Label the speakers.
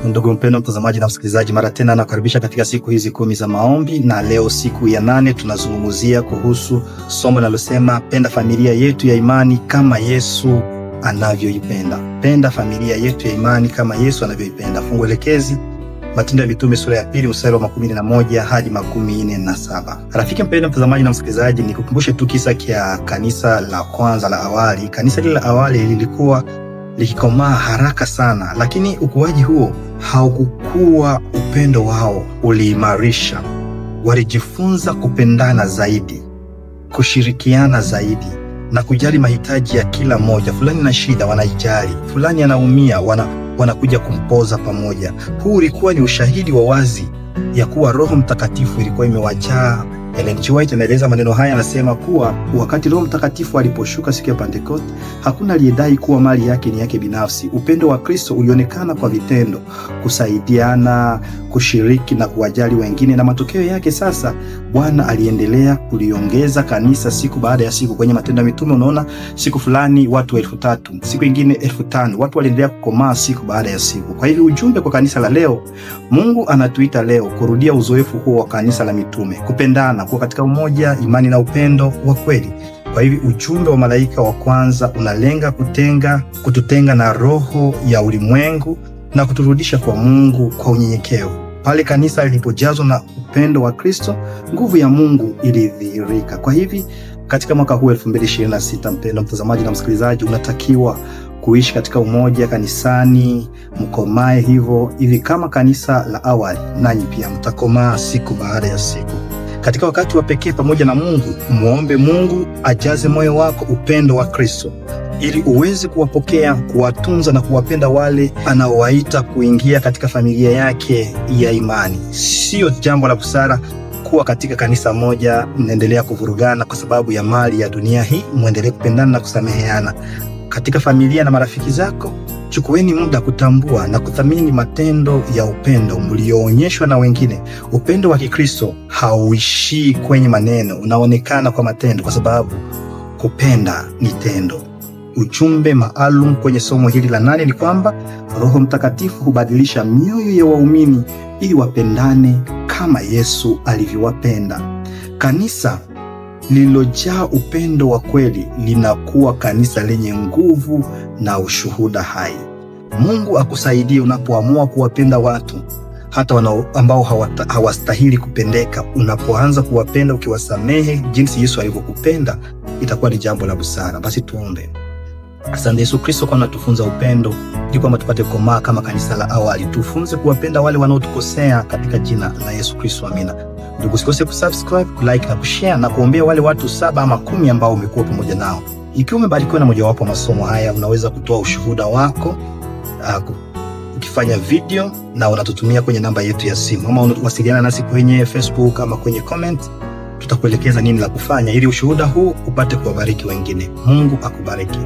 Speaker 1: Ndugu mpendwa mtazamaji na msikilizaji, mara tena nakaribisha katika siku hizi 10 za maombi, na leo siku ya 8 tunazungumzia kuhusu somo linalosema penda familia yetu ya imani kama Yesu anavyoipenda. Penda familia yetu ya imani kama Yesu anavyoipenda. Fungu elekezi Matendo ya Mitume sura ya 2 mstari wa 11 hadi 47. Rafiki mpendwa mtazamaji na msikilizaji, nikukumbushe tu kisa kia kanisa la kwanza la awali. Kanisa lile la awali lilikuwa likikomaa haraka sana, lakini ukuaji huo haukukua. Upendo wao uliimarisha. Walijifunza kupendana zaidi, kushirikiana zaidi na kujali mahitaji ya kila mmoja. Fulani na shida wanaijali, fulani anaumia wanakuja kumpoza pamoja. Huu ulikuwa ni ushahidi wa wazi ya kuwa Roho Mtakatifu ilikuwa imewajaa. Ellen G. White anaeleza maneno haya, anasema kuwa wakati Roho Mtakatifu aliposhuka siku ya Pentecost, hakuna aliyedai kuwa mali yake ni yake binafsi. Upendo wa Kristo ulionekana kwa vitendo, kusaidiana, kushiriki na kuwajali wengine, na matokeo yake sasa Bwana aliendelea kuliongeza kanisa siku baada ya siku. Kwenye Matendo ya Mitume unaona siku fulani watu 3,000, siku nyingine 5,000. Watu waliendelea kukomaa siku baada ya siku. Kwa hivyo ujumbe kwa kanisa la leo, Mungu anatuita leo kurudia uzoefu huo wa kanisa la mitume, kupendana, kuwa katika umoja, imani na upendo wa kweli. Kwa hivyo ujumbe wa malaika wa kwanza unalenga kututenga na roho ya ulimwengu na kuturudisha kwa Mungu kwa unyenyekevu. Pale kanisa lilipojazwa na upendo wa Kristo, nguvu ya Mungu ilidhihirika. Kwa hivi katika mwaka huu 2026, mpendwa mtazamaji na msikilizaji, unatakiwa kuishi katika umoja kanisani, mkomae hivi kama kanisa la awali, nanyi pia mtakomaa siku baada ya siku. Katika wakati wa pekee pamoja na Mungu, muombe Mungu ajaze moyo wako upendo wa Kristo ili uweze kuwapokea, kuwatunza na kuwapenda wale anaowaita kuingia katika familia yake ya imani. Sio jambo la busara kuwa katika kanisa moja mnaendelea kuvurugana kwa sababu ya mali ya dunia hii. Muendelee kupendana na kusameheana. Katika familia na marafiki zako, chukueni muda kutambua na kuthamini matendo ya upendo mlioonyeshwa na wengine. Upendo wa Kikristo hauishii kwenye maneno, unaonekana kwa matendo, kwa sababu kupenda ni tendo. Ujumbe maalum kwenye somo hili la 8 ni kwamba Roho Mtakatifu hubadilisha mioyo ya waumini ili wapendane kama Yesu alivyowapenda. Kanisa lililojaa upendo wa kweli linakuwa kanisa lenye nguvu na ushuhuda hai. Mungu akusaidie unapoamua kuwapenda watu, hata ambao hawastahili kupendeka. Unapoanza kuwapenda ukiwasamehe jinsi Yesu alivyokupenda, itakuwa ni jambo la busara. Basi tuombe. Asante Yesu Kristo kwa unatufunza upendo ili kwamba tupate kukomaa kama kanisa la awali. Tufunze kuwapenda wale wanaotukosea katika jina la Yesu Kristo, amina. Ndugu, usikose kusubscribe, kulike na kushare na kuombea wale watu 7 ama 10 ambao umekuwa pamoja nao. Ikiwa umebarikiwa na mojawapo wa masomo haya, unaweza kutoa ushuhuda wako ukifanya video na unatutumia kwenye namba yetu ya simu, ama unawasiliana nasi kwenye Facebook ama kwenye comment. Tutakuelekeza nini la kufanya ili ushuhuda huu upate kuwabariki wengine. Mungu akubariki.